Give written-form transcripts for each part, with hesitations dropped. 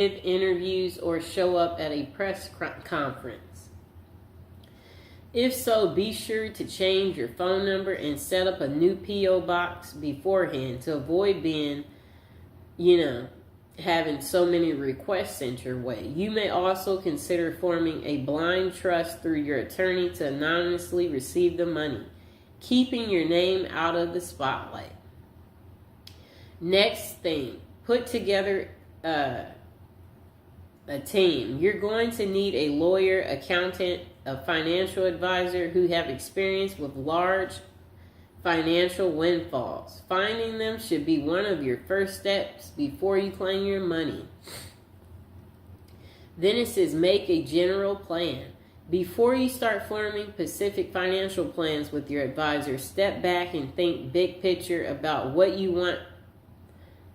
interviews or show up at a press conference? If so, be sure to change your phone number and set up a new P.O. box beforehand to avoid being, having so many requests sent your way. You may also consider forming a blind trust through your attorney to anonymously receive the money, keeping your name out of the spotlight. Next thing, put together a team. You're going to need a lawyer, accountant, a financial advisor who have experience with large financial windfalls. Finding them should be one of your first steps before you claim your money. Then it says make a general plan. Before you start forming specific financial plans with your advisor, step back and think big picture about what you want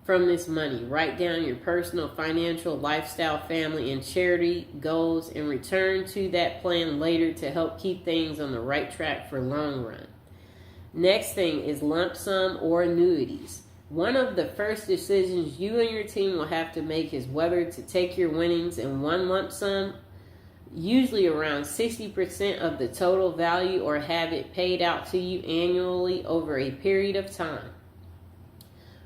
from this money. Write down your personal, financial, lifestyle, family, and charity goals and return to that plan later to help keep things on the right track for long run. Next thing is lump sum or annuities. One of the first decisions you and your team will have to make is whether to take your winnings in one lump sum, usually around 60% of the total value, or have it paid out to you annually over a period of time.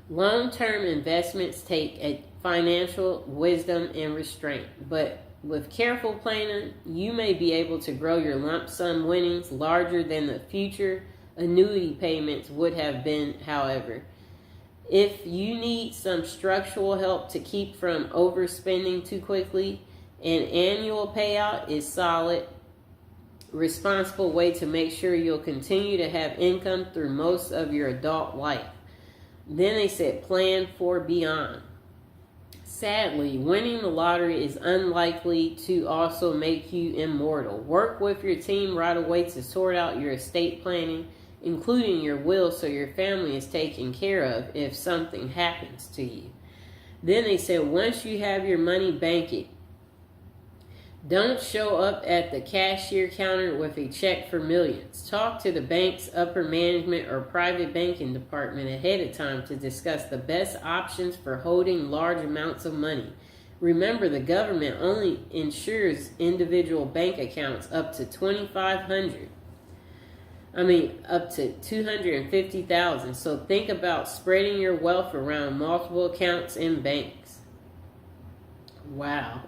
Long-term investments take a financial wisdom and restraint, but with careful planning, you may be able to grow your lump sum winnings larger than the future annuity payments would have been. However, if you need some structural help to keep from overspending too quickly, an annual payout is solid, responsible way to make sure you'll continue to have income through most of your adult life. Then they said plan for beyond. Sadly, winning the lottery is unlikely to also make you immortal. Work with your team right away to sort out your estate planning, including your will, so your family is taken care of if something happens to you. Then they said once you have your money, bank it. Don't show up at the cashier counter with a check for millions. Talk to the bank's upper management or private banking department ahead of time to discuss the best options for holding large amounts of money. Remember, the government only insures individual bank accounts up to $2,500. Up to $250,000. So think about spreading your wealth around multiple accounts and banks. Wow.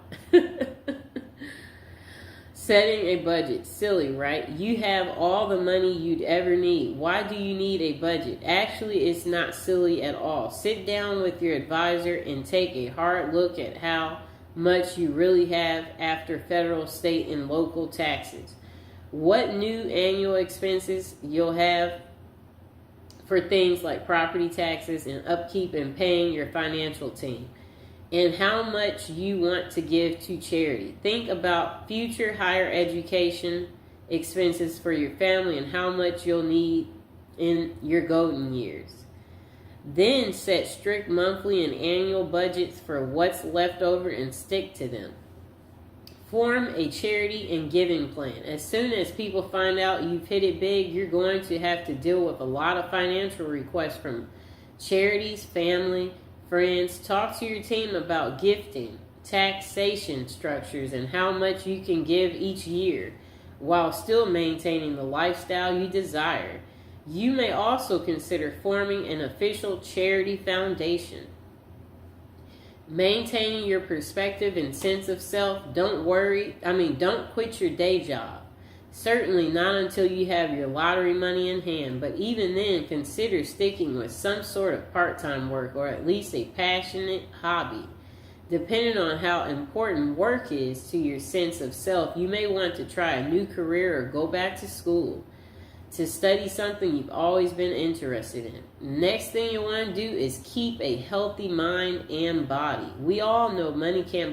Setting a budget. Silly, right? You have all the money you'd ever need. Why do you need a budget? Actually, it's not silly at all. Sit down with your advisor and take a hard look at how much you really have after federal, state, and local taxes. What new annual expenses you'll have for things like property taxes and upkeep and paying your financial team, and how much you want to give to charity. Think about future higher education expenses for your family and how much you'll need in your golden years. Then set strict monthly and annual budgets for what's left over and stick to them. Form a charity and giving plan. As soon as people find out you've hit it big, you're going to have to deal with a lot of financial requests from charities, family, friends. Talk to your team about gifting, taxation structures, and how much you can give each year while still maintaining the lifestyle you desire. You may also consider forming an official charity foundation. Maintaining your perspective and sense of self. Don't quit your day job. Certainly not until you have your lottery money in hand, but even then, consider sticking with some sort of part-time work or at least a passionate hobby. Depending on how important work is to your sense of self, you may want to try a new career or go back to school to study something you've always been interested in. Next thing you want to do is keep a healthy mind and body. We all know money can't buy